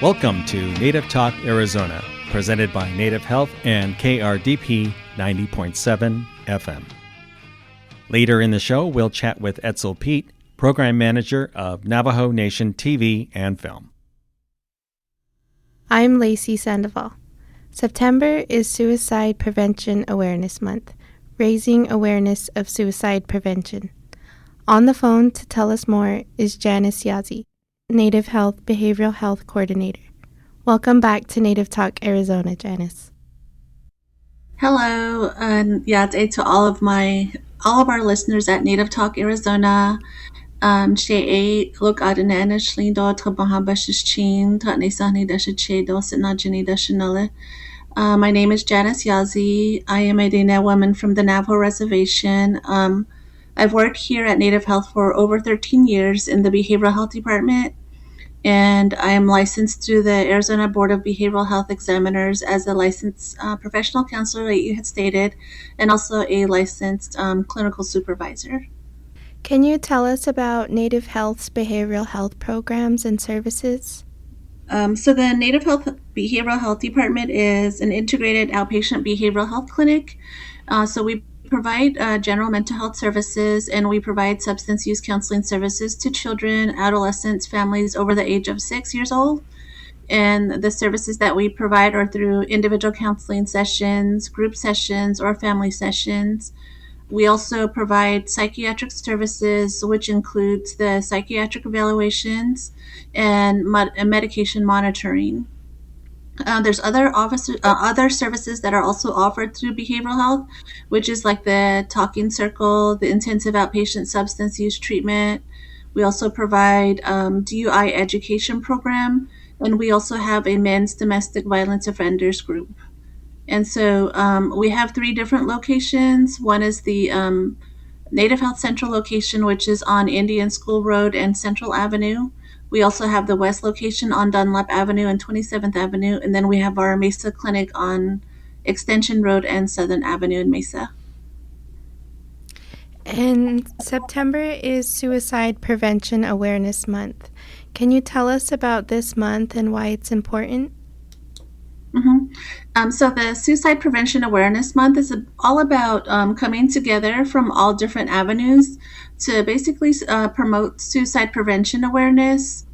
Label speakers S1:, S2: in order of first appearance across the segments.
S1: Welcome to Native Talk Arizona, presented by Native Health and KRDP 90.7 FM. Later in the show, we'll chat with Edsel Pete, Program Manager of Navajo Nation TV and Film.
S2: I'm Lacey Sandoval. September is Suicide Prevention Awareness Month, raising awareness of suicide prevention. On the phone to tell us more is Janice Yazzie, Native Health Behavioral Health Coordinator. Welcome back to Native Talk Arizona, Janice.
S3: Hello, and Yazzie to all of our listeners at Native Talk Arizona. My name is Yazzie. I am a Dene woman from the Navajo Reservation. I've worked here at Native Health for over 13 years in the Behavioral Health Department, and I am licensed through the Arizona Board of Behavioral Health Examiners as a licensed professional counselor, like you had stated, and also a licensed clinical supervisor.
S2: Can you tell us about Native Health's behavioral health programs and services?
S3: So the Native Health Behavioral Health Department is an integrated outpatient behavioral health clinic. So we provide general mental health services, and we provide substance use counseling services to children, adolescents, families over the age of 6 years old. And the services that we provide are through individual counseling sessions, group sessions, or family sessions. We also provide psychiatric services, which includes the psychiatric evaluations and medication monitoring. There's other services that are also offered through behavioral health, which is like the talking circle, the intensive outpatient substance use treatment. We also provide DUI education program, and we also have a men's domestic violence offenders group. And so we have 3 different locations. One is the Native Health Central location, which is on Indian School Road and Central Avenue. We also have the West location on Dunlap Avenue and 27th Avenue. And then we have our Mesa Clinic on Extension Road and Southern Avenue in Mesa.
S2: And September is Suicide Prevention Awareness Month. Can you tell us about this month and why it's important?
S3: So the Suicide Prevention Awareness Month is all about coming together from all different avenues to basically promote suicide prevention awareness.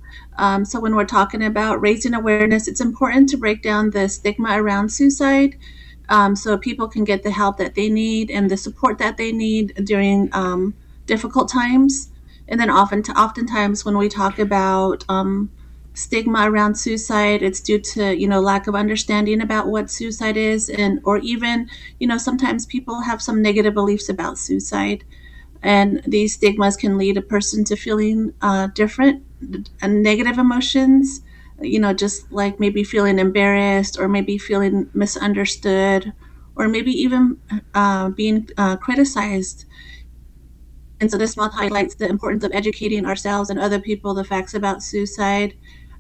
S3: So when we're talking about raising awareness, it's important to break down the stigma around suicide so people can get the help that they need and the support that they need during difficult times. And then oftentimes when we talk about stigma around suicide, it's due to lack of understanding about what suicide is, or even sometimes people have some negative beliefs about suicide, and these stigmas can lead a person to feeling different and negative emotions, just like maybe feeling embarrassed, or maybe feeling misunderstood, or maybe even being criticized. And so this month highlights the importance of educating ourselves and other people the facts about suicide,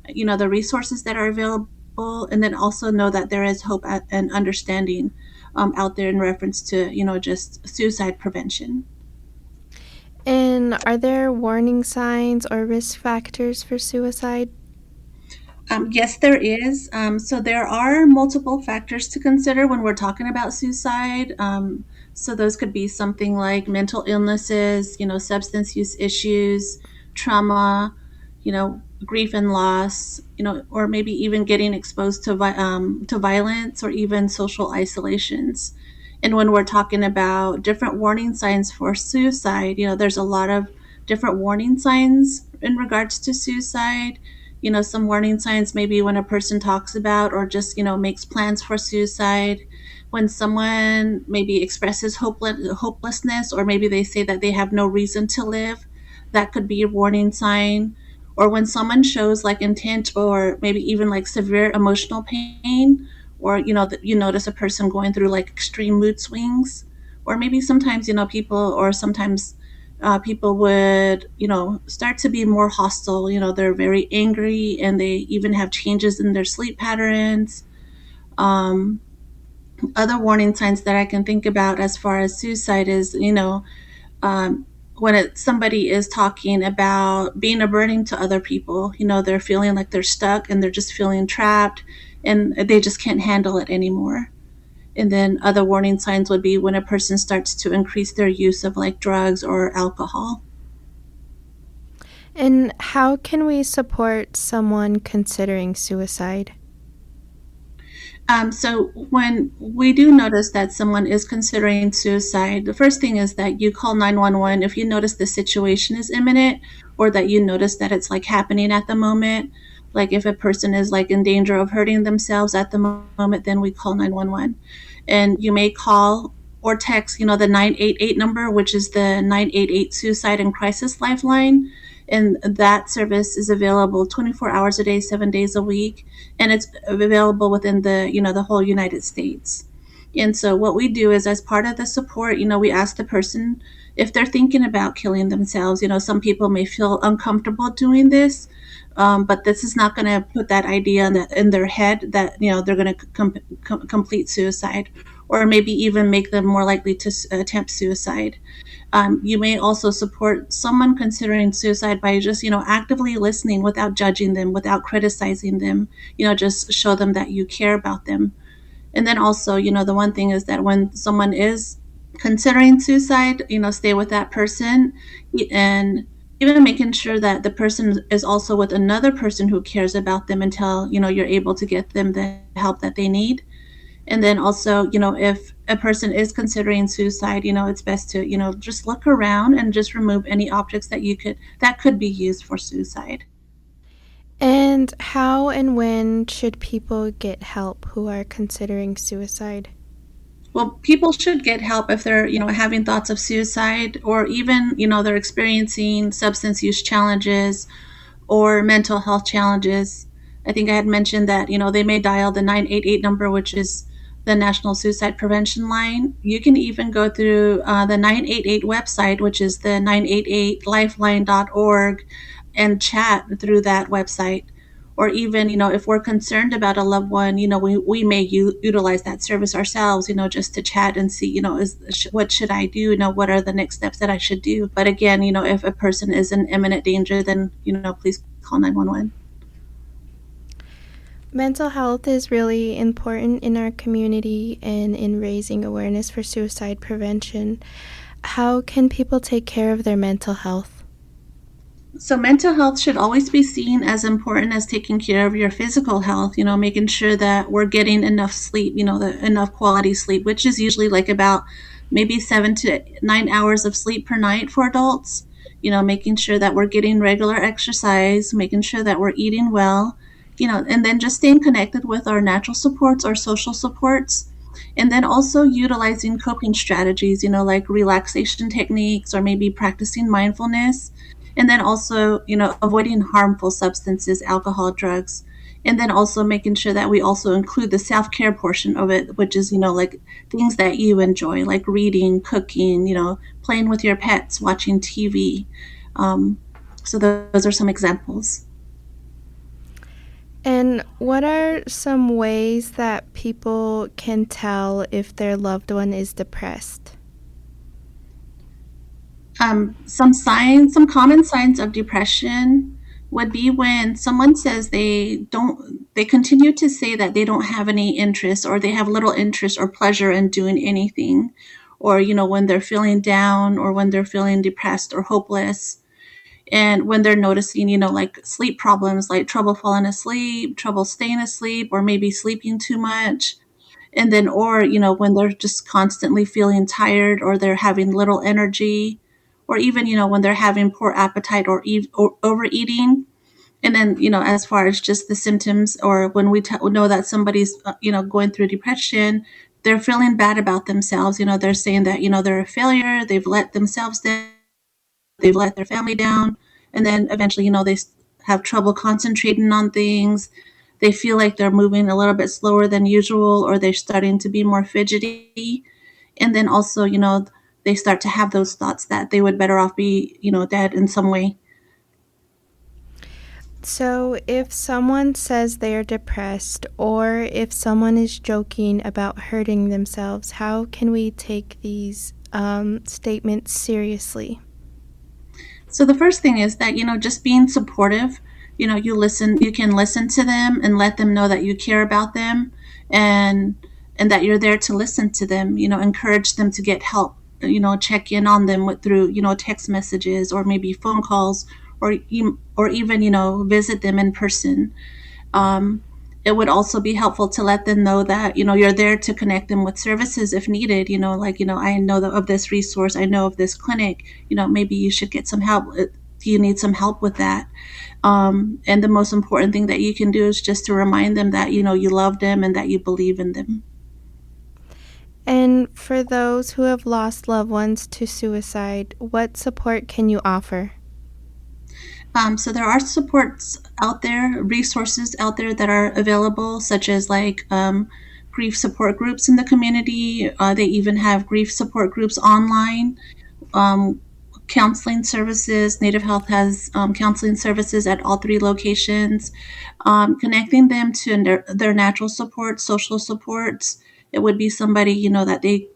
S3: the resources that are available, and then also know that there is hope and understanding out there in reference to, just suicide prevention.
S2: And are there warning signs or risk factors for suicide?
S3: Yes, there is. So there are multiple factors to consider when we're talking about suicide. So those could be something like mental illnesses, substance use issues, trauma, grief and loss, or maybe even getting exposed to violence or even social isolations. And when we're talking about different warning signs for suicide, there's a lot of different warning signs in regards to suicide. Some warning signs maybe when a person talks about or just, makes plans for suicide, when someone maybe expresses hopelessness, or maybe they say that they have no reason to live, that could be a warning sign. Or when someone shows like intent or maybe even like severe emotional pain, or you notice a person going through like extreme mood swings, or maybe sometimes people would start to be more hostile. They're very angry, and they even have changes in their sleep patterns. Other warning signs that I can think about as far as suicide is somebody is talking about being a burden to other people, they're feeling like they're stuck and they're just feeling trapped and they just can't handle it anymore. And then other warning signs would be when a person starts to increase their use of like drugs or alcohol.
S2: And how can we support someone considering suicide?
S3: So when we do notice that someone is considering suicide, the first thing is that you call 911 if you notice the situation is imminent or that you notice that it's like happening at the moment. Like if a person is like in danger of hurting themselves at the moment, then we call 911. And you may call or text, the 988 number, which is the 988 Suicide and Crisis Lifeline. And that service is available 24 hours a day, 7 days a week, and it's available within the whole United States. And so what we do is, as part of the support, we ask the person if they're thinking about killing themselves. Some people may feel uncomfortable doing this, but this is not going to put that idea in their head that they're going to complete suicide, or maybe even make them more likely to attempt suicide. You may also support someone considering suicide by just, actively listening without judging them, without criticizing them, just show them that you care about them. And then also, the one thing is that when someone is considering suicide, stay with that person and even making sure that the person is also with another person who cares about them until, you're able to get them the help that they need. And then also, if a person is considering suicide, it's best to, just look around and just remove any objects that could be used for suicide.
S2: And how and when should people get help who are considering suicide?
S3: Well, people should get help if they're, having thoughts of suicide, or even, they're experiencing substance use challenges or mental health challenges. I think I had mentioned that, they may dial the 988 number, which is the National Suicide Prevention Line. You can even go through the 988 website, which is the 988lifeline.org, and chat through that website. Or even, if we're concerned about a loved one, we may utilize that service ourselves, just to chat and see, what should I do? What are the next steps that I should do? But again, if a person is in imminent danger, then, please call 911.
S2: Mental health is really important in our community and in raising awareness for suicide prevention. How can people take care of their mental health?
S3: So mental health should always be seen as important as taking care of your physical health, making sure that we're getting enough sleep, enough quality sleep, which is usually like about maybe 7 to 9 hours of sleep per night for adults, making sure that we're getting regular exercise, making sure that we're eating well, and then just staying connected with our natural supports, our social supports, and then also utilizing coping strategies, like relaxation techniques or maybe practicing mindfulness. And then also, avoiding harmful substances, alcohol, drugs, and then also making sure that we also include the self-care portion of it, which is, like things that you enjoy, like reading, cooking, playing with your pets, watching TV. So those are some examples.
S2: And what are some ways that people can tell if their loved one is depressed?
S3: Some common signs of depression would be when someone says they continue to say that they don't have any interest, or they have little interest or pleasure in doing anything, or, when they're feeling down, or when they're feeling depressed or hopeless. And when they're noticing, like sleep problems, like trouble falling asleep, trouble staying asleep, or maybe sleeping too much. And then, or, when they're just constantly feeling tired, or they're having little energy, or even, when they're having poor appetite or overeating. And then, as far as just the symptoms, or when we know that somebody's, going through depression, they're feeling bad about themselves. They're saying that, they're a failure, they've let themselves down, they've let their family down. And then eventually, they have trouble concentrating on things. They feel like they're moving a little bit slower than usual, or they're starting to be more fidgety. And then also, they start to have those thoughts that they would better off be, dead in some way.
S2: So if someone says they're depressed, or if someone is joking about hurting themselves, how can we take these statements seriously?
S3: So the first thing is that, just being supportive, you can listen to them and let them know that you care about them, and that you're there to listen to them, encourage them to get help, check in on them through, text messages or maybe phone calls, or even, visit them in person. Um, it would also be helpful to let them know that, you're there to connect them with services if needed. Like, I know of this resource, I know of this clinic, maybe you should get some help. Do you need some help with that? And the most important thing that you can do is just to remind them that, you love them and that you believe in them.
S2: And for those who have lost loved ones to suicide, what support can you offer?
S3: So there are supports out there, resources out there that are available, such as like grief support groups in the community. They even have grief support groups online. Um, Counseling services. Native Health has counseling services at all three locations. Connecting them to their natural support, social supports. It would be somebody, that they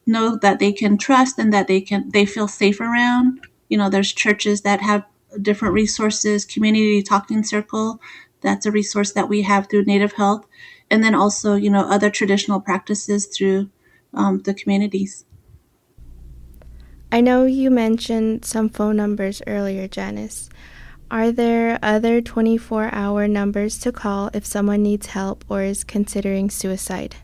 S3: know that they can trust and that they feel safe around. There's churches that have different resources. Community Talking Circle, that's a resource that we have through Native Health, and then also, other traditional practices through the communities.
S2: I know you mentioned some phone numbers earlier, Janice. Are there other 24-hour numbers to call if someone needs help or is considering suicide?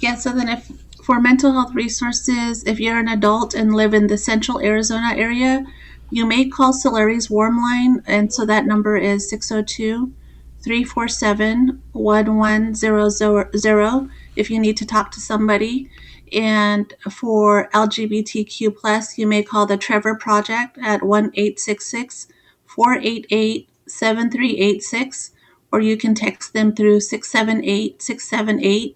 S3: Yeah, so then if for mental health resources, if you're an adult and live in the central Arizona area, you may call Solari's Warm Line, and so that number is 602-347-1100 if you need to talk to somebody. And for LGBTQ plus, you may call the Trevor Project at 1-866-488-7386, or you can text them through 678-678,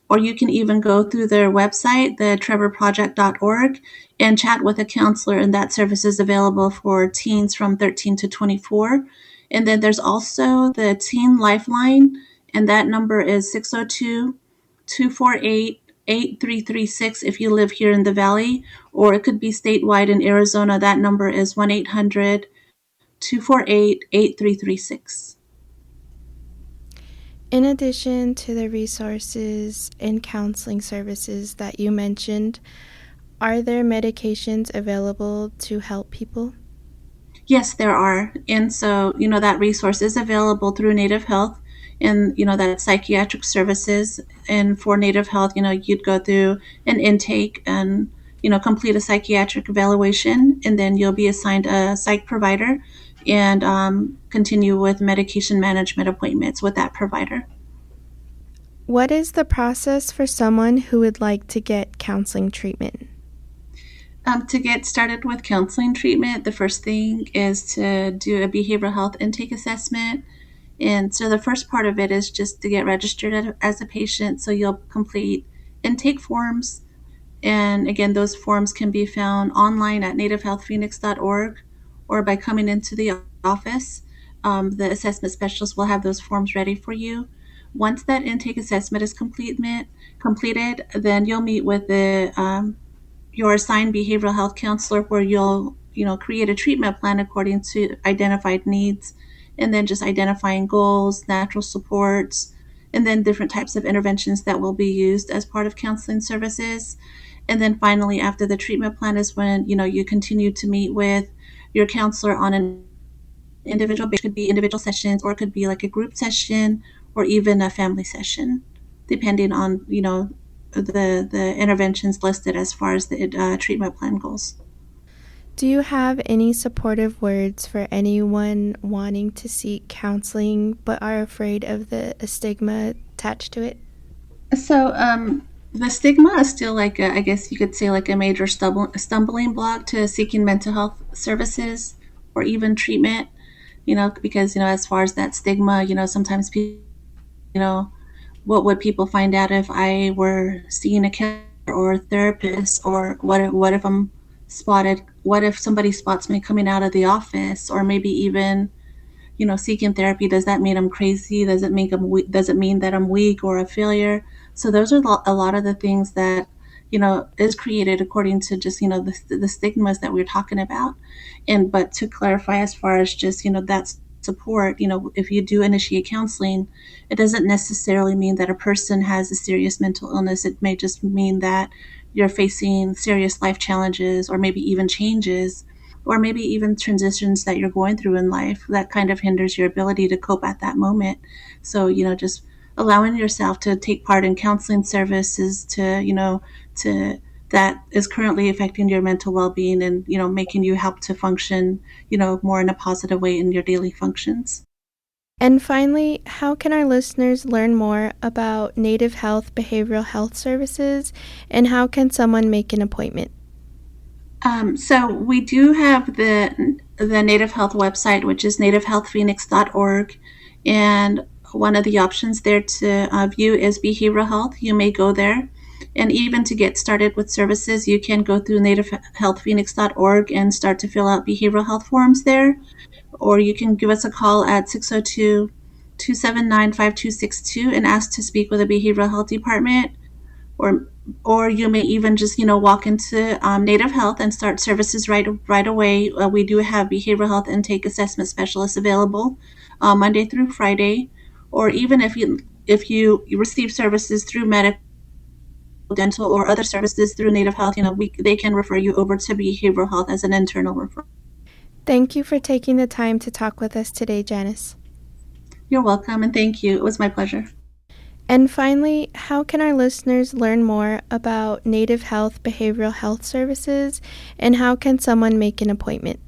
S3: or you can even go through their website, the trevorproject.org, and chat with a counselor, and that service is available for teens from 13 to 24. And then there's also the Teen Lifeline, and that number is 602-248-8336 if you live here in the Valley, or it could be statewide in Arizona. That number is 1-800-248-8336.
S2: In addition to the resources and counseling services that you mentioned, are there medications available to help people?
S3: Yes, there are. And so, that resource is available through Native Health, and, that psychiatric services. And for Native Health, you'd go through an intake and, complete a psychiatric evaluation, and then you'll be assigned a psych provider and continue with medication management appointments with that provider.
S2: What is the process for someone who would like to get counseling treatment?
S3: To get started with counseling treatment, the first thing is to do a behavioral health intake assessment. And so the first part of it is just to get registered as a patient. So you'll complete intake forms. And again, those forms can be found online at nativehealthphoenix.org or by coming into the office. The assessment specialist will have those forms ready for you. Once that intake assessment is completed, then you'll meet with your assigned behavioral health counselor, where you'll create a treatment plan according to identified needs, and then just identifying goals, natural supports, and then different types of interventions that will be used as part of counseling services. And then finally, after the treatment plan is when you continue to meet with your counselor on an individual basis. It could be individual sessions, or it could be like a group session, or even a family session, depending on the interventions listed as far as the treatment plan goes.
S2: Do you have any supportive words for anyone wanting to seek counseling but are afraid of the stigma attached to it?
S3: So the stigma is still I guess you could say like a major stumbling block to seeking mental health services or even treatment. Because as far as that stigma, sometimes people, what would people find out if I were seeing a counselor or a therapist, or what if I'm spotted? What if somebody spots me coming out of the office, or maybe even seeking therapy? Does that mean I'm crazy? Does it mean that I'm weak or a failure? So those are a lot of the things that is created according to just, the stigmas that we're talking about. But to clarify, as far as just, that support, if you do initiate counseling, it doesn't necessarily mean that a person has a serious mental illness. It may just mean that you're facing serious life challenges, or maybe even changes, or maybe even transitions that you're going through in life that kind of hinders your ability to cope at that moment. So, just allowing yourself to take part in counseling services to that is currently affecting your mental well-being, and, making you help to function, more in a positive way in your daily functions.
S2: And finally, how can our listeners learn more about Native Health Behavioral Health Services, and how can someone make an appointment?
S3: So we do have the Native Health website, which is nativehealthphoenix.org, and one of the options there to view is behavioral health. You may go there, and even to get started with services, you can go through nativehealthphoenix.org and start to fill out behavioral health forms there, or you can give us a call at 602-279-5262 and ask to speak with a behavioral health department. Or you may even just, walk into Native Health and start services right away. We do have behavioral health intake assessment specialists available Monday through Friday. Or even if you receive services through medical, dental, or other services through Native Health, they can refer you over to behavioral health as an internal referral.
S2: Thank you for taking the time to talk with us today, Janice.
S3: You're welcome, and thank you. It was my pleasure.
S2: And finally, how can our listeners learn more about Native Health Behavioral Health Services, and how can someone make an appointment?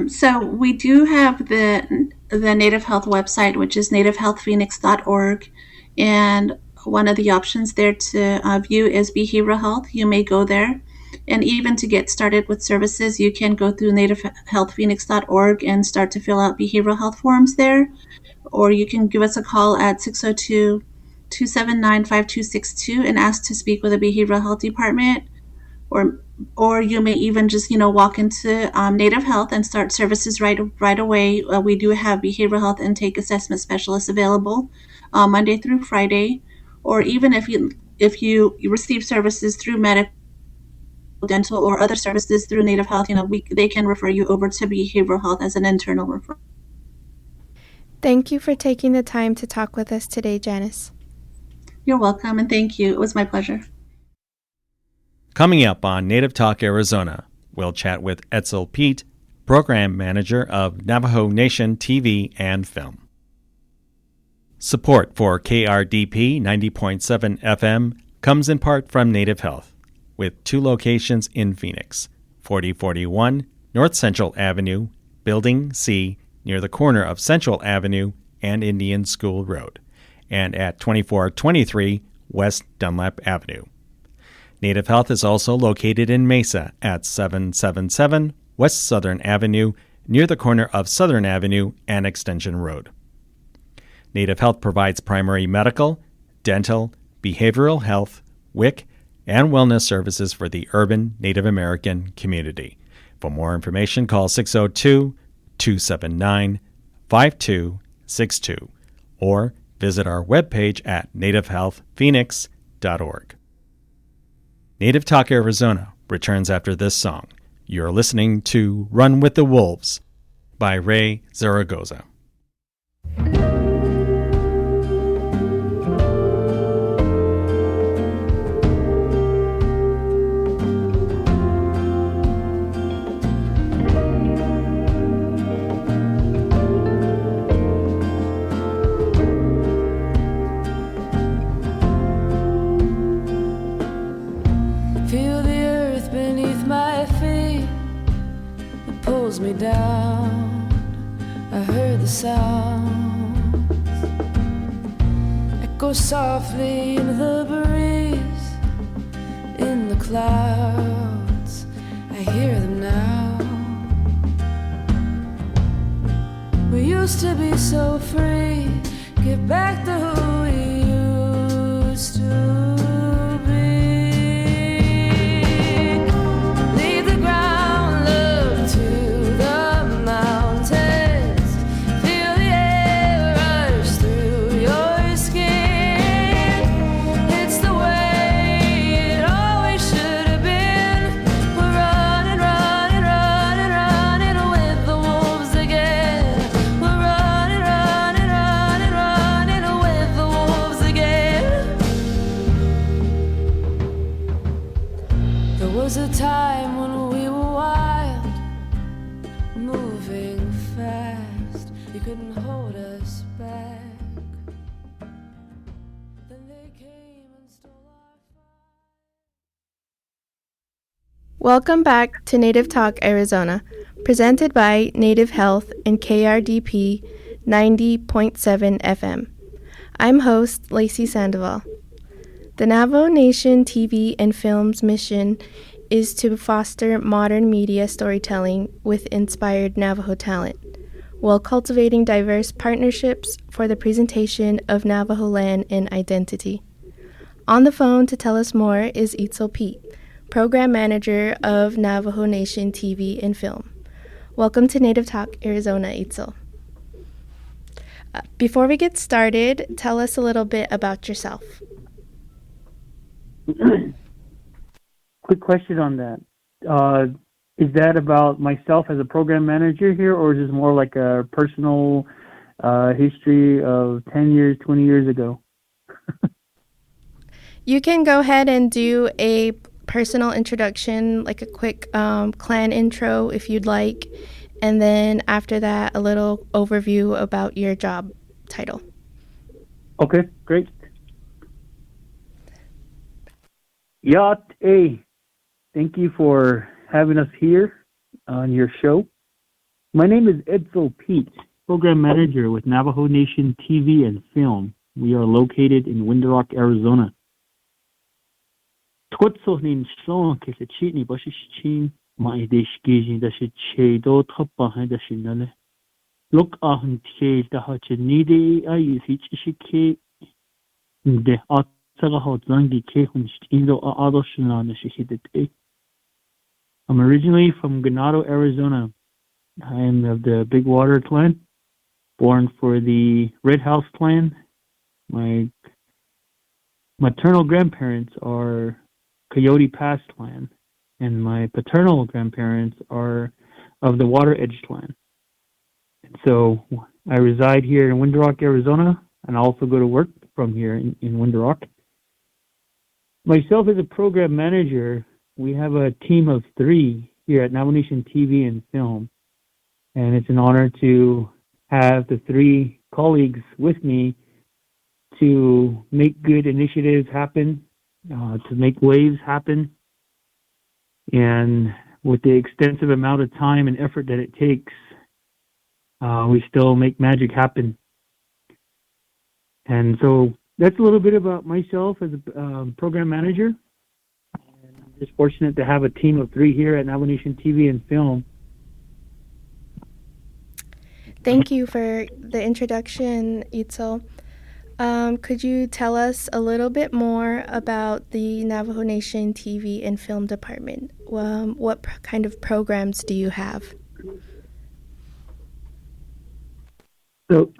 S3: So we do have the Native Health website, which is nativehealthphoenix.org, and one of the options there to view is behavioral health. You may go there, and even to get started with services, you can go through nativehealthphoenix.org and start to fill out behavioral health forms there. Or you can give us a call at 602-279-5262 and ask to speak with a behavioral health department. Or you may even just, walk into Native Health and start services right away. We do have behavioral health intake assessment specialists available Monday through Friday. Or even if you receive services through medical, dental, or other services through Native Health, they can refer you over to behavioral health as an internal referral.
S2: Thank you for taking the time to talk with us today, Janice.
S3: You're welcome, and thank you. It was my pleasure.
S1: Coming up on Native Talk Arizona, we'll chat with Edsel Pete, Program Manager of Navajo Nation TV and Film. Support for KRDP 90.7 FM comes in part from Native Health, with 2 locations in Phoenix, 4041 North Central Avenue, Building C, near the corner of Central Avenue and Indian School Road, and at 2423 West Dunlap Avenue. Native Health is also located in Mesa at 777 West Southern Avenue, near the corner of Southern Avenue and Extension Road. Native Health provides primary medical, dental, behavioral health, WIC, and wellness services for the urban Native American community. For more information, call 602-279-5262 or visit our webpage at nativehealthphoenix.org. Native Talk Arizona returns after this song. You're listening to Run with the Wolves by Ray Zaragoza.
S4: Me down, I heard the sounds echo softly in the breeze, in the clouds, I hear them now. We used to be so free, get back to who we used to. It's the way moving fast. You couldn't hold us back. Then they came and stole our fire.
S2: Welcome back to Native Talk Arizona, presented by Native Health and KRDP 90.7 FM. I'm host Lacey Sandoval. The Navajo Nation TV and Film's mission is to foster modern media storytelling with inspired Navajo talent, while cultivating diverse partnerships for the presentation of Navajo land and identity. On the phone to tell us more is Edsel Pete, Program Manager of Navajo Nation TV and Film. Welcome to Native Talk Arizona, Edsel. Before we get started, tell us a little bit about yourself.
S5: Quick question on that. Is that about myself as a program manager here, or is this more like a personal history of 10 years, 20 years ago?
S2: You can go ahead and do a personal introduction, like a quick clan intro if you'd like, and then after that, a little overview about your job title.
S5: Okay, great. Yacht A, thank you for having us here on your show. My name is Edsel Pete, Program Manager with Navajo Nation TV and Film. We are located in Window Rock, Arizona. Look I'm originally from Ganado, Arizona. I am of the Big Water clan, born for the Red House clan. My maternal grandparents are Coyote Pass clan, and my paternal grandparents are of the Water Edge clan. And so I reside here in Window Rock, Arizona, and I also go to work from here in Window Rock. Myself as a program manager, we have a team of 3 here at Navajo Nation TV and Film, and it's an honor to have the 3 colleagues with me to make good initiatives happen, to make waves happen, and with the extensive amount of time and effort that it takes, we still make magic happen. And so that's a little bit about myself as a program manager. And I'm just fortunate to have a team of 3 here at Navajo Nation TV and Film.
S2: Thank you for the introduction, Edsel. Could you tell us a little bit more about the Navajo Nation TV and Film Department? What kind of programs do you have?
S5: So,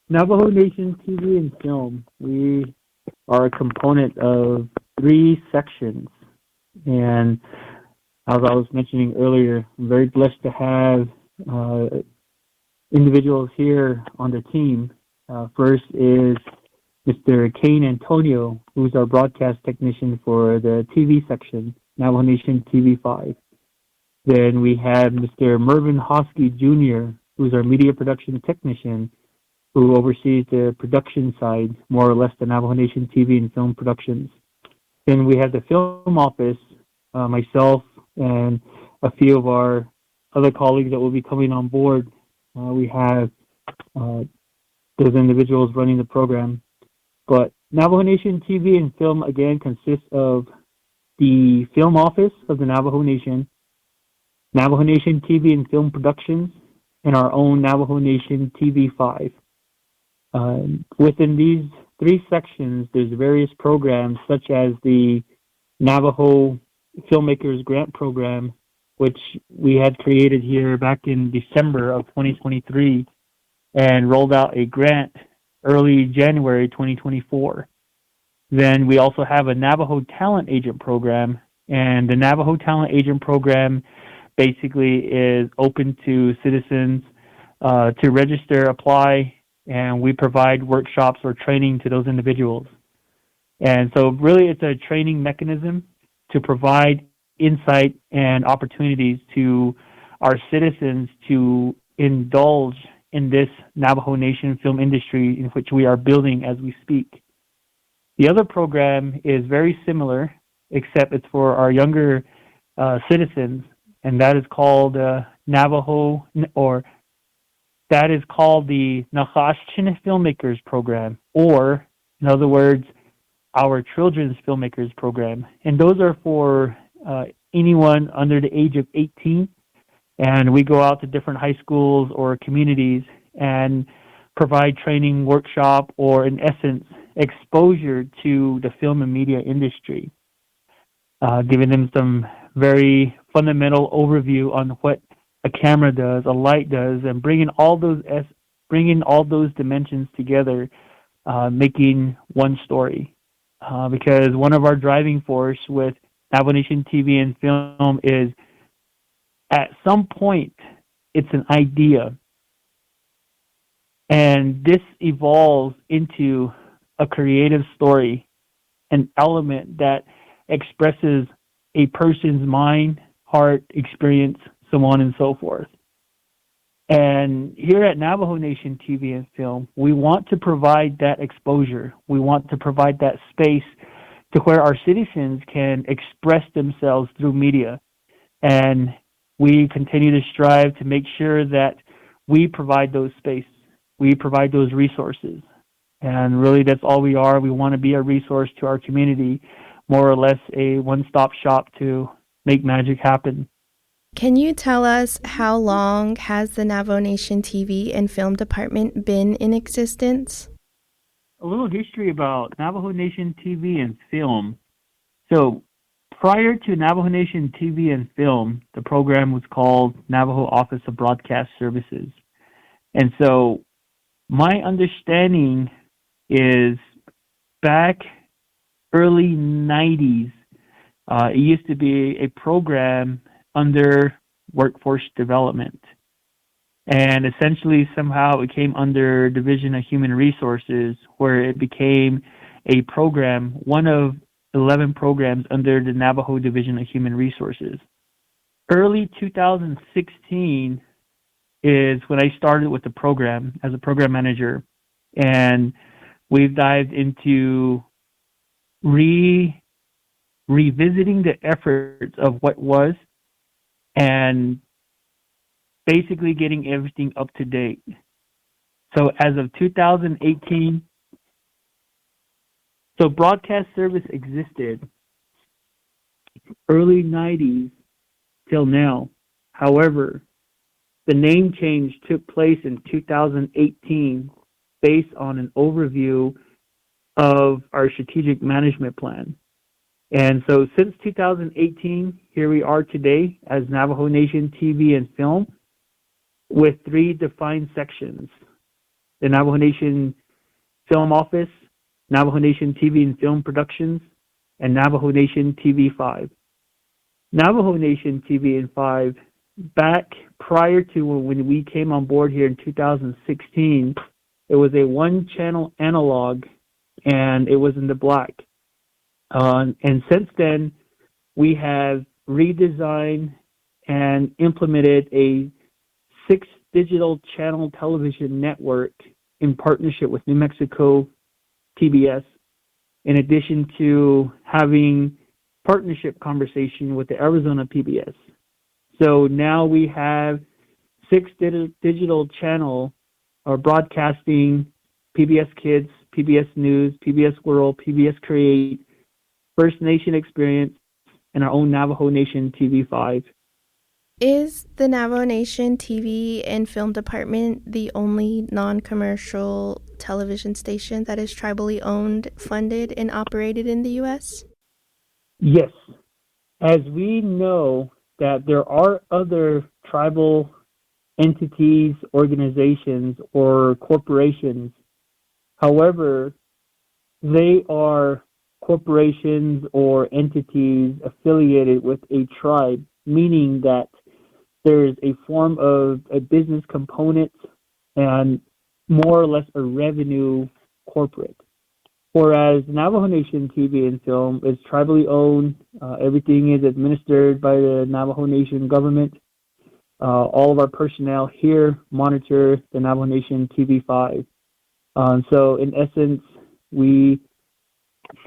S5: Navajo Nation TV and Film, we are a component of 3 sections. And as I was mentioning earlier, I'm very blessed to have individuals here on the team. First is Mr. Kane Antonio, who's our broadcast technician for the TV section, Navajo Nation TV5. Then we have Mr. Mervyn Hosky Jr., who's our media production technician, who oversees the production side, more or less the Navajo Nation TV and Film productions. Then we have the film office, myself and a few of our other colleagues that will be coming on board. We have those individuals running the program. But Navajo Nation TV and Film, again, consists of the film office of the Navajo Nation TV and Film Productions, and our own Navajo Nation TV5. Within these 3 sections, there's various programs such as the Navajo Filmmakers Grant Program, which we had created here back in December of 2023 and rolled out a grant early January 2024. Then we also have a Navajo Talent Agent Program, and the Navajo Talent Agent Program basically is open to citizens to register, apply, and we provide workshops or training to those individuals. And so really it's a training mechanism to provide insight and opportunities to our citizens to indulge in this Navajo Nation film industry in which we are building as we speak. The other program is very similar, except it's for our younger citizens, and that is called Navajo, or that is called the Nahashin Filmmakers Program, or in other words, our Children's Filmmakers Program. And those are for anyone under the age of 18. And we go out to different high schools or communities and provide training, workshop, or in essence, exposure to the film and media industry, giving them some very fundamental overview on what a camera does, a light does, and bringing all those dimensions together, making one story. Because one of our driving force with Navajo Nation TV and film is, at some point, it's an idea, and this evolves into a creative story, an element that expresses a person's mind, heart, experience, so on and so forth. And here at Navajo Nation TV and Film, we want to provide that exposure. We want to provide that space to where our citizens can express themselves through media. And we continue to strive to make sure that we provide those space, we provide those resources. And really, that's all we are. We want to be a resource to our community, more or less a one-stop shop to make magic happen.
S2: Can you tell us how long has the Navajo Nation TV and Film Department been in existence?
S5: A little history about Navajo Nation TV and Film. So prior to Navajo Nation TV and Film, the program was called Navajo Office of Broadcast Services. And so my understanding is back early 90s, it used to be a program under workforce development. And essentially, somehow it came under Division of Human Resources, where it became a program, one of 11 programs under the Navajo Division of Human Resources. Early 2016 is when I started with the program as a program manager, and we've dived into revisiting the efforts of what was, and basically getting everything up to date. So as of 2018, so broadcast service existed early 90s till now. However, the name change took place in 2018 based on an overview of our strategic management plan. And so since 2018, here we are today as Navajo Nation TV and Film with 3 defined sections: the Navajo Nation Film Office, Navajo Nation TV and Film Productions, and Navajo Nation TV 5. Navajo Nation TV and 5, back prior to when we came on board here in 2016, it was a one-channel analog, and it was in the black. And since then, we have redesigned and implemented a 6 digital channel television network in partnership with New Mexico PBS, in addition to having partnership conversation with the Arizona PBS. So now we have 6 digital channel or broadcasting PBS Kids, PBS News, PBS World, PBS Create, First Nation Experience, and our own Navajo Nation TV 5.
S2: Is the Navajo Nation TV and Film Department the only non-commercial television station that is tribally owned, funded, and operated in the U.S.?
S5: Yes. As we know that there are other tribal entities, organizations, or corporations. However, they are corporations or entities affiliated with a tribe, meaning that there's a form of a business component and more or less a revenue corporate. Whereas Navajo Nation TV and Film is tribally owned. Everything is administered by the Navajo Nation government. All of our personnel here monitor the Navajo Nation TV5. So in essence, we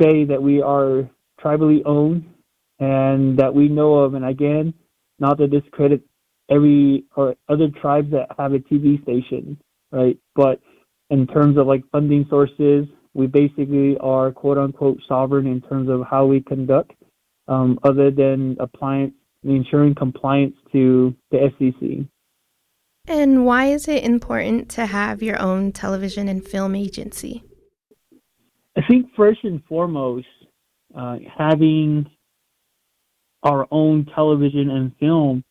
S5: say that we are tribally owned and that we know of, and again, not to discredit every or other tribes that have a TV station, right? But in terms of like funding sources, we basically are quote unquote sovereign in terms of how we conduct, other than ensuring compliance to the FCC.
S2: And why is it important to have your own television and film agency?
S5: I think first and foremost, having our own television and film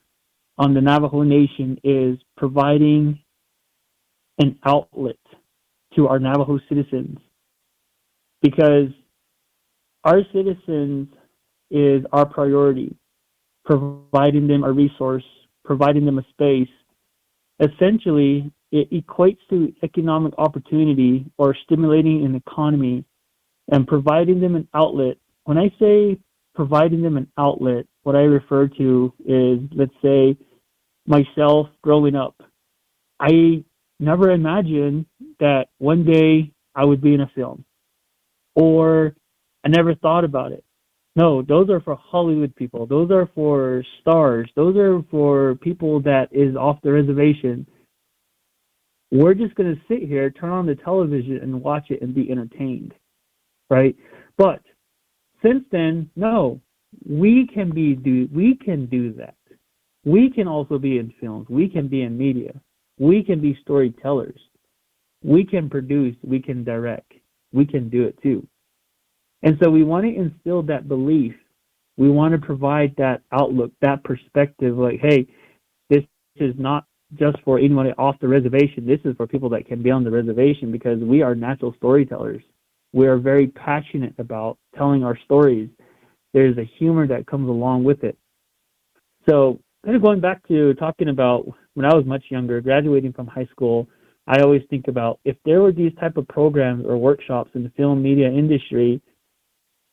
S5: on the Navajo Nation is providing an outlet to our Navajo citizens, because our citizens is our priority, providing them a resource, providing them a space. Essentially, it equates to economic opportunity or stimulating an economy and providing them an outlet. When I say providing them an outlet, what I refer to is, let's say, myself growing up. I never imagined that one day I would be in a film, or I never thought about it. No, those are for Hollywood people. Those are for stars. Those are for people that is off the reservation. We're just going to sit here, turn on the television, and watch it and be entertained, right? But since then, no, we can do that. We can also be in films. We can be in media. We can be storytellers. We can produce. We can direct. We can do it too. And so we want to instill that belief. We want to provide that outlook, that perspective, like, hey, this is not just for anyone off the reservation. This is for people that can be on the reservation, because we are natural storytellers. We are very passionate about telling our stories. There's a humor that comes along with it. So kind of going back to talking about when I was much younger, graduating from high school, I always think about if there were these type of programs or workshops in the film media industry,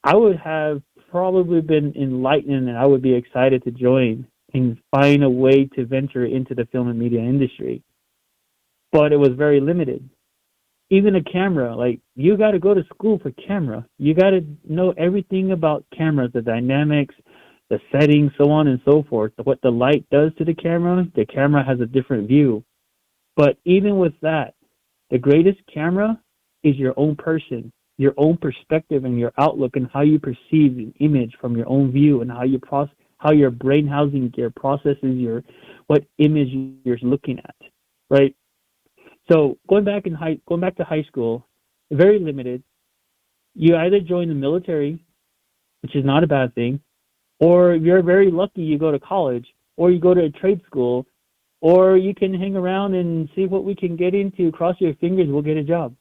S5: I would have probably been enlightened, and I would be excited to join and find a way to venture into the film and media industry. But it was very limited. Even a camera, like, you got to go to school for camera. You got to know everything about cameras, the dynamics, the settings, so on and so forth. What the light does to the camera has a different view. But even with that, the greatest camera is your own person, your own perspective and your outlook, and how you perceive an image from your own view, and how your brain housing gear processes what image you're looking at, right? So going back to high school, very limited. You either join the military, which is not a bad thing, or if you're very lucky, you go to college, or you go to a trade school, or you can hang around and see what we can get into. Cross your fingers, we'll get a job.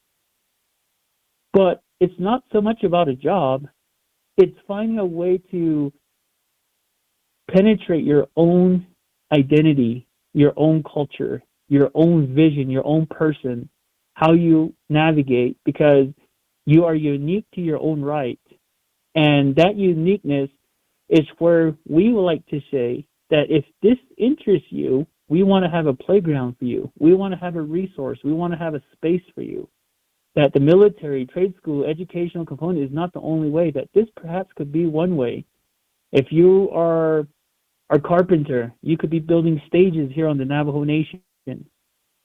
S5: But it's not so much about a job. It's finding a way to penetrate your own identity, your own culture, your own vision, your own person, how you navigate, because you are unique to your own right. And that uniqueness is where we would like to say that if this interests you, we want to have a playground for you. We want to have a resource. We want to have a space for you. That the military, trade school, educational component is not the only way, that this perhaps could be one way. If you are a carpenter, you could be building stages here on the Navajo Nation.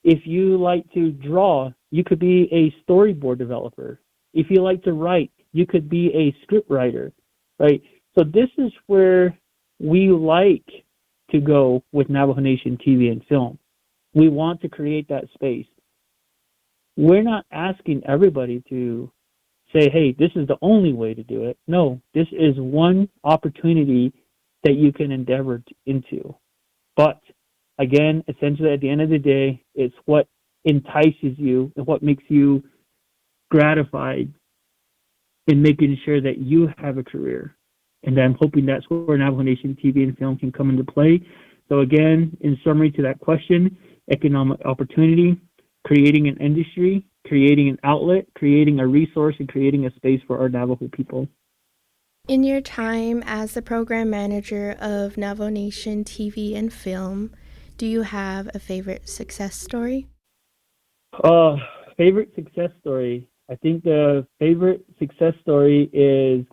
S5: If you like to draw, you could be a storyboard developer. If you like to write, you could be a script writer, right? So this is where we like to go with Navajo Nation TV and film. We want to create that space. We're not asking everybody to say, hey, this is the only way to do it. No, this is one opportunity that you can endeavor into. But again, essentially at the end of the day, it's what entices you and what makes you gratified in making sure that you have a career. And I'm hoping that's where Navajo Nation TV and film can come into play. So again, in summary to that question, economic opportunity, creating an industry, creating an outlet, creating a resource, and creating a space for our Navajo people.
S2: In your time as the program manager of Navajo Nation TV and film, Do you have a favorite success story?
S5: Favorite success story. I think the favorite success story is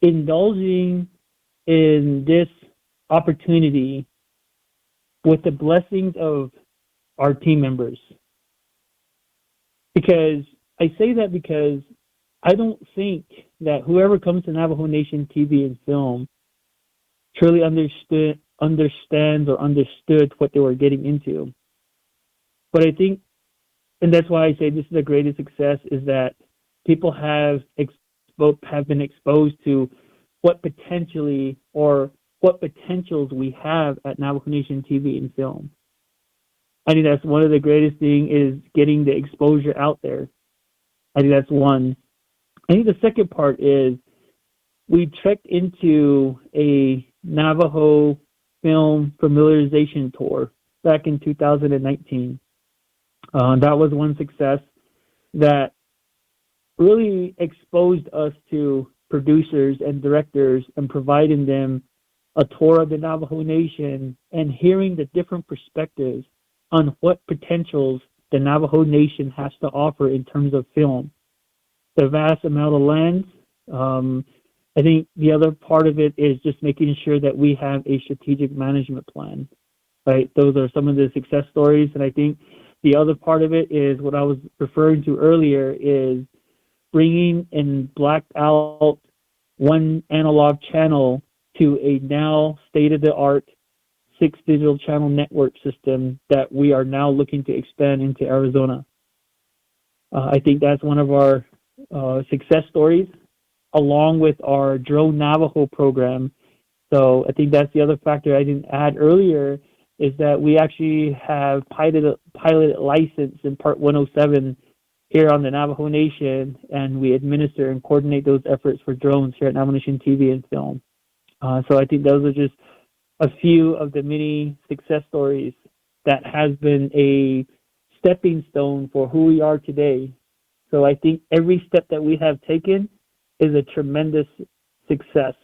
S5: indulging in this opportunity with the blessings of our team members. Because I say that because I don't think that whoever comes to Navajo Nation TV and film truly understands or understood what they were getting into. But I think, and that's why I say this is the greatest success, is that people have been exposed to what potentially or what potentials we have at Navajo Nation TV and film. I think that's one of the greatest things, is getting the exposure out there. I think that's one. I think the second part is we trekked into a Navajo film familiarization tour back in 2019. That was one success that really exposed us to producers and directors and providing them a tour of the Navajo Nation and hearing the different perspectives on what potentials the Navajo Nation has to offer in terms of film. The vast amount of lands. I think the other part of it is just making sure that we have a strategic management plan, right? Those are some of the success stories. And I think the other part of it is what I was referring to earlier, is bringing in blacked out one analog channel to a now state-of-the-art 6 digital channel network system that we are now looking to expand into Arizona. I think that's one of our success stories, along with our Drone Navajo program. So I think that's the other factor I didn't add earlier, is that we actually have pilot license in Part 107 here on the Navajo Nation, and we administer and coordinate those efforts for drones here at Navajo Nation TV and film. So I think those are just a few of the many success stories that has been a stepping stone for who we are today. So I think every step that we have taken is a tremendous success.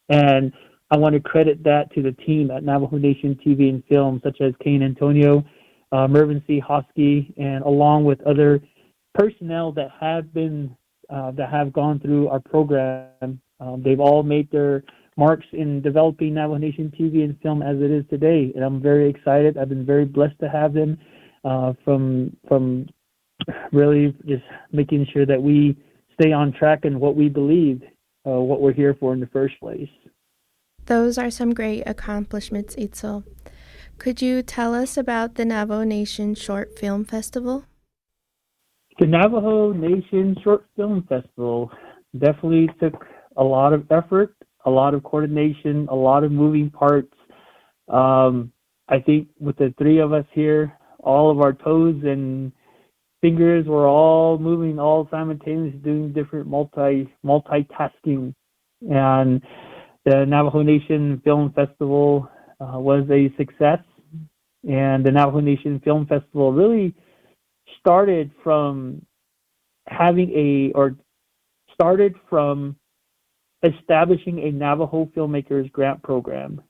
S5: And I want to credit that to the team at Navajo Nation TV and film, such as Kane Antonio, Mervyn C. Hosky, and along with other personnel that have gone through our program. They've all made their marks in developing Navajo Nation TV and film as it is today, and I'm very excited. I've been very blessed to have them from really just making sure that we stay on track in what we believe, what we're here for in the first place.
S2: Those are some great accomplishments, Edsel. Could you tell us about the Navajo Nation Short Film Festival?
S5: The Navajo Nation Short Film Festival definitely took a lot of effort, a lot of coordination, a lot of moving parts. I think with the three of us here, all of our toes and fingers were all moving all simultaneously, doing different multitasking. And the Navajo Nation Film Festival was a success. And the Navajo Nation Film Festival really started from establishing a Navajo Filmmakers Grant Program.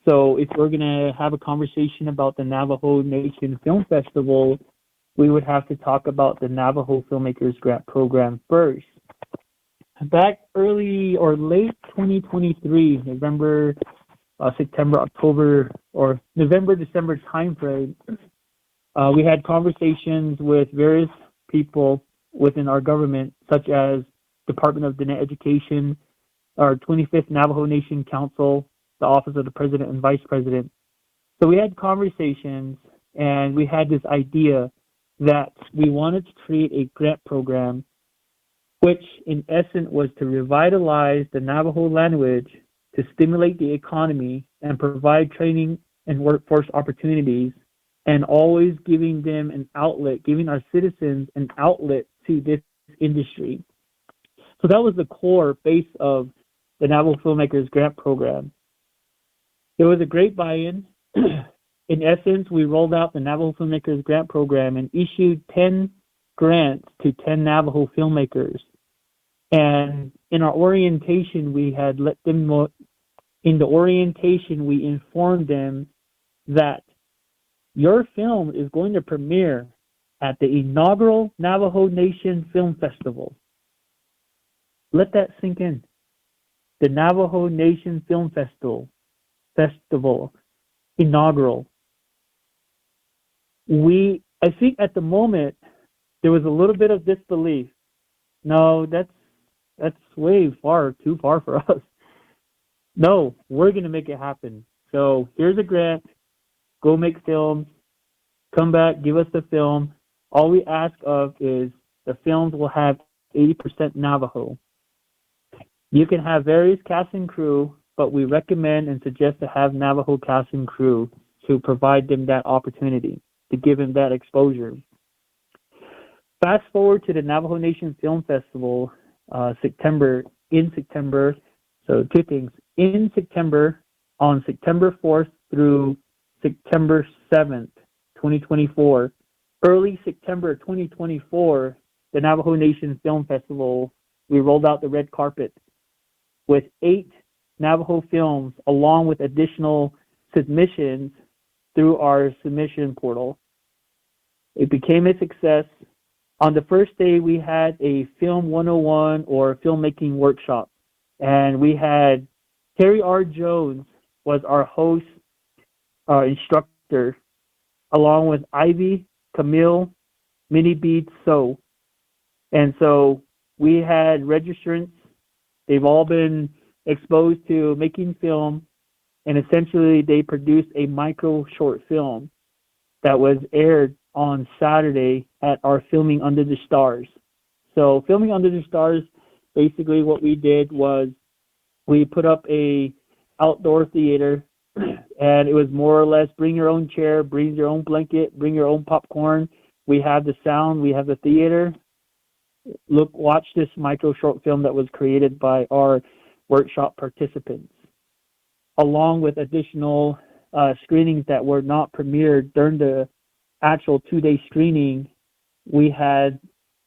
S5: So if we're going to have a conversation about the Navajo Nation Film Festival, we would have to talk about the Navajo Filmmakers Grant Program first. Back early or late 2023, November, September, October, or November, December timeframe, we had conversations with various people within our government, such as Department of Diné Education, our 25th Navajo Nation Council, the Office of the President and Vice President. So we had conversations, and we had this idea that we wanted to create a grant program, which in essence was to revitalize the Navajo language, to stimulate the economy and provide training and workforce opportunities, and always giving them an outlet, giving our citizens an outlet to this industry. So that was the core base of the Navajo Filmmakers Grant Program. There was a great buy-in. In essence, we rolled out the Navajo Filmmakers Grant Program and issued 10 grants to 10 Navajo filmmakers. And in our orientation, we had let them know, in the orientation, we informed them that Your film is going to premiere at the inaugural Navajo Nation Film Festival. Let that sink in. The Navajo Nation Film Festival, inaugural. I think at the moment, there was a little bit of disbelief. No, that's too far for us. No, we're going to make it happen. So here's a grant. Go make films. Come back, give us the film. All we ask of is the films will have 80% Navajo. You can have various cast and crew, but we recommend and suggest to have Navajo cast and crew to provide them that opportunity, to give them that exposure. Fast forward to the Navajo Nation Film Festival, September. So two things. In September, on September 4th through September 7th, 2024, early September 2024, the Navajo Nation Film Festival, we rolled out the red carpet with 8 Navajo films along with additional submissions through our submission portal. It became a success. On the first day, we had a Film 101 or filmmaking workshop, and we had Terry R. Jones was our host, instructor, along with Ivy, Camille, Minnie Bead, So. And so we had registrants. They've all been exposed to making film, and essentially they produced a micro short film that was aired on Saturday at our Filming Under the Stars. So Filming Under the Stars, basically what we did was we put up a outdoor theater, and it was more or less bring your own chair, bring your own blanket, bring your own popcorn. We have the sound, we have the theater. Watch this micro short film that was created by our workshop participants, along with additional screenings that were not premiered during the actual 2-day screening. We had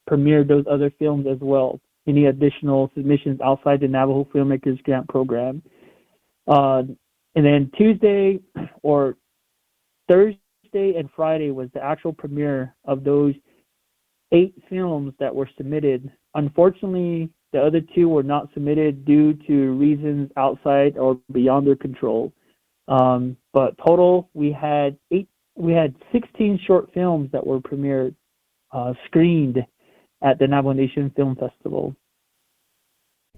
S5: premiered those other films as well. Any additional submissions outside the Navajo Filmmakers Grant Program. And then Tuesday or Thursday and Friday was the actual premiere of those 8 films that were submitted. Unfortunately, the other 2 were not submitted due to reasons outside or beyond their control. But total, we had 16 short films that were premiered, screened at the Navajo Nation Film Festival.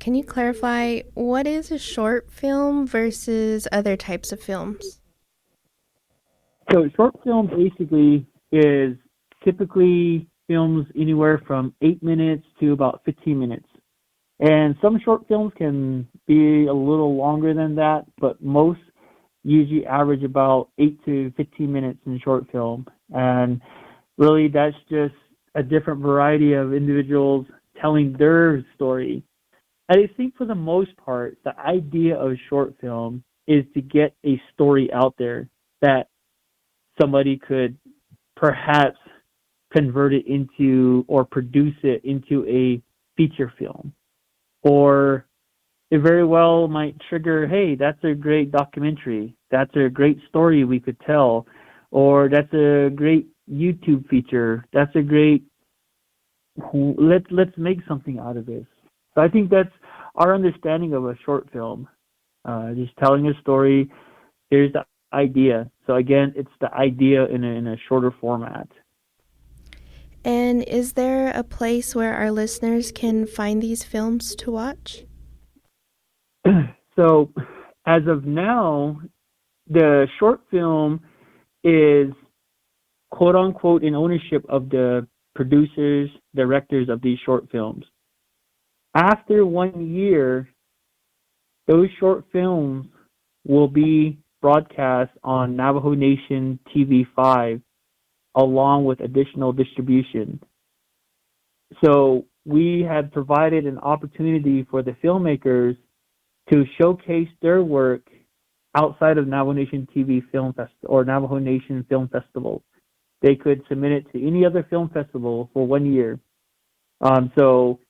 S2: Can you clarify what is a short film versus other types of films?
S5: So short film basically is typically films anywhere from 8 minutes to about 15 minutes. And some short films can be a little longer than that, but most usually average about 8 to 15 minutes in short film. And really that's just a different variety of individuals telling their story. And I think for the most part, the idea of short film is to get a story out there that somebody could perhaps convert it into or produce it into a feature film. Or it very well might trigger, hey, that's a great documentary. That's a great story we could tell. Or that's a great YouTube feature. That's a great, let's make something out of this. So I think that's our understanding of a short film. Just telling a story. Here's the idea. So again, it's the idea in a shorter format.
S2: And is there a place where our listeners can find these films to watch?
S5: So as of now, the short film is quote unquote in ownership of the producers, directors of these short films. After 1 year, those short films will be broadcast on Navajo Nation TV 5 along with additional distribution. So we had provided an opportunity for the filmmakers to showcase their work outside of Navajo Nation TV Film Festival or Navajo Nation Film Festival. They could submit it to any other film festival for 1 year. So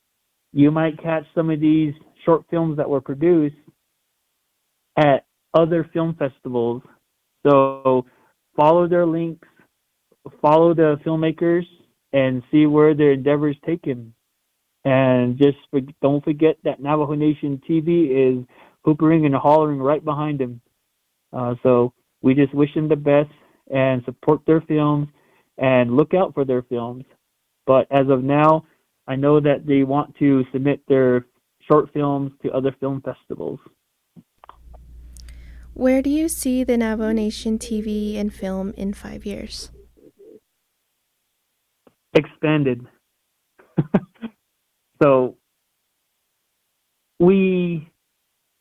S5: you might catch some of these short films that were produced at other film festivals. So, follow their links, follow the filmmakers, and see where their endeavors take them. And don't forget that Navajo Nation TV is hoopering and hollering right behind them. So we just wish them the best and support their films and look out for their films. But as of now, I know that they want to submit their short films to other film festivals.
S2: Where do you see the Navajo Nation TV and film in 5 years?
S5: Expanded. So the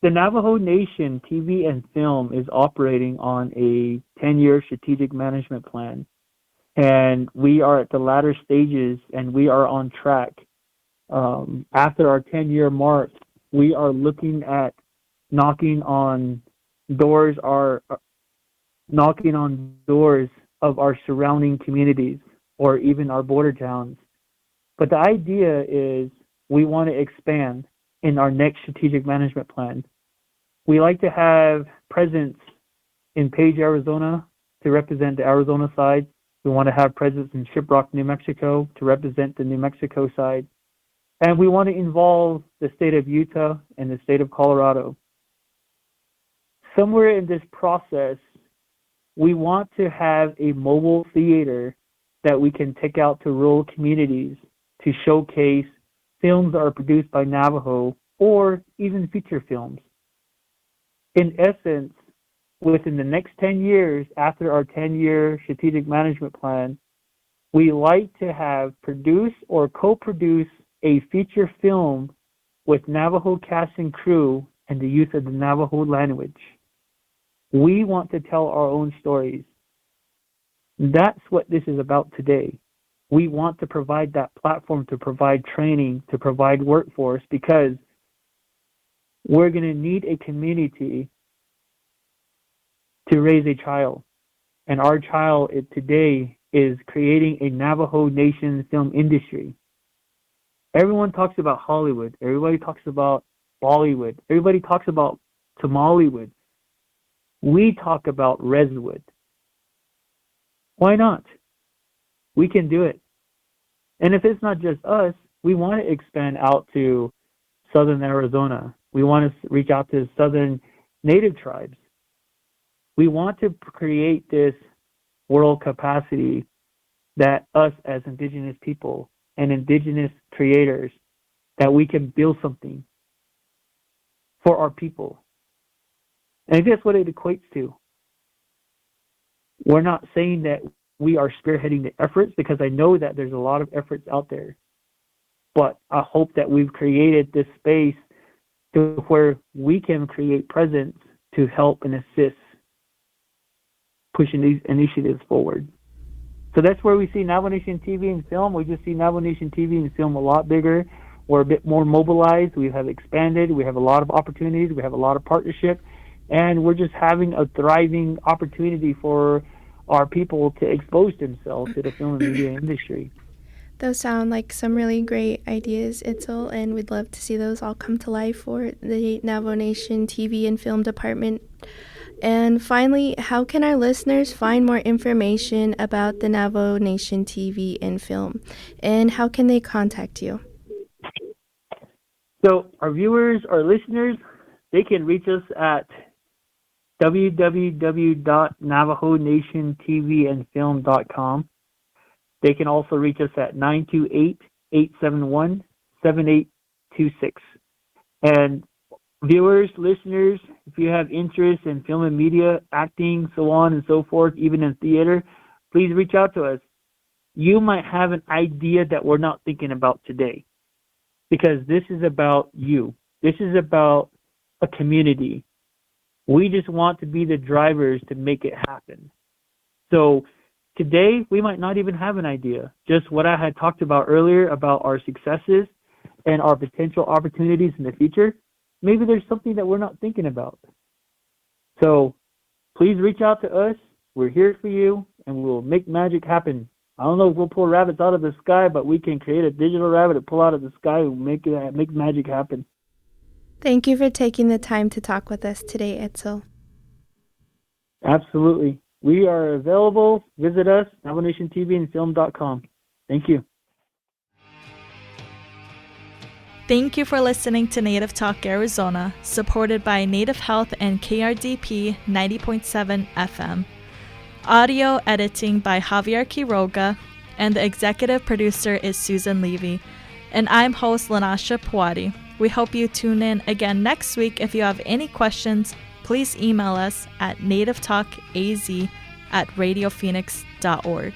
S5: Navajo Nation TV and film is operating on a 10-year strategic management plan. And we are at the latter stages, and we are on track. After our 10-year mark, we are looking at knocking on doors of our surrounding communities or even our border towns. But the idea is we want to expand in our next strategic management plan. We like to have presence in Page, Arizona to represent the Arizona side. We want to have presence in Shiprock, New Mexico to represent the New Mexico side. And we want to involve the state of Utah and the state of Colorado. Somewhere in this process, we want to have a mobile theater that we can take out to rural communities to showcase films that are produced by Navajo or even feature films. In essence, within the next 10 years, after our 10-year strategic management plan, we like to have produce or co-produce a feature film with Navajo cast and crew and the use of the Navajo language. We want to tell our own stories. That's what this is about today. We want to provide that platform, to provide training, to provide workforce, because we're going to need a community to raise a child. And our child today is creating a Navajo Nation film industry. Everyone talks about Hollywood. Everybody talks about Bollywood. Everybody talks about Tamalewood. We talk about Reswood. Why not? We can do it. And if it's not just us, we want to expand out to southern Arizona. We want to reach out to southern native tribes. We want to create this world capacity that us as indigenous people and indigenous creators, that we can build something for our people. And that's what it equates to. We're not saying that we are spearheading the efforts, because I know that there's a lot of efforts out there. But I hope that we've created this space to where we can create presence to help and assist pushing these initiatives forward. So that's where we see Navajo Nation TV and film. We just see Navajo Nation TV and film a lot bigger. We're a bit more mobilized. We have expanded. We have a lot of opportunities. We have a lot of partnership. And we're just having a thriving opportunity for our people to expose themselves to the film and media industry.
S2: Those sound like some really great ideas, Edsel, and we'd love to see those all come to life for the Navajo Nation TV and film department. And finally, how can our listeners find more information about the Navajo Nation TV and film? And how can they contact you?
S5: So our viewers, our listeners, they can reach us at www.navajonationtvandfilm.com. They can also reach us at 928-871-7826. And viewers, listeners, if you have interest in film and media, acting, so on and so forth, even in theater, please reach out to us. You might have an idea that we're not thinking about today, because this is about you. This is about a community. We just want to be the drivers to make it happen. So today, we might not even have an idea. Just what I had talked about earlier about our successes and our potential opportunities in the future. Maybe there's something that we're not thinking about. So please reach out to us. We're here for you, and we'll make magic happen. I don't know if we'll pull rabbits out of the sky, but we can create a digital rabbit to pull out of the sky and make magic happen.
S2: Thank you for taking the time to talk with us today, Edsel.
S5: Absolutely. We are available. Visit us, NavoNationTVandFilm.com. Thank you.
S6: Thank you for listening to Native Talk Arizona, supported by Native Health and KRDP 90.7 FM. Audio editing by Javier Quiroga, and the executive producer is Susan Levy. And I'm host Lanasha Puari. We hope you tune in again next week. If you have any questions, please email us at nativetalkaz@radiophoenix.org.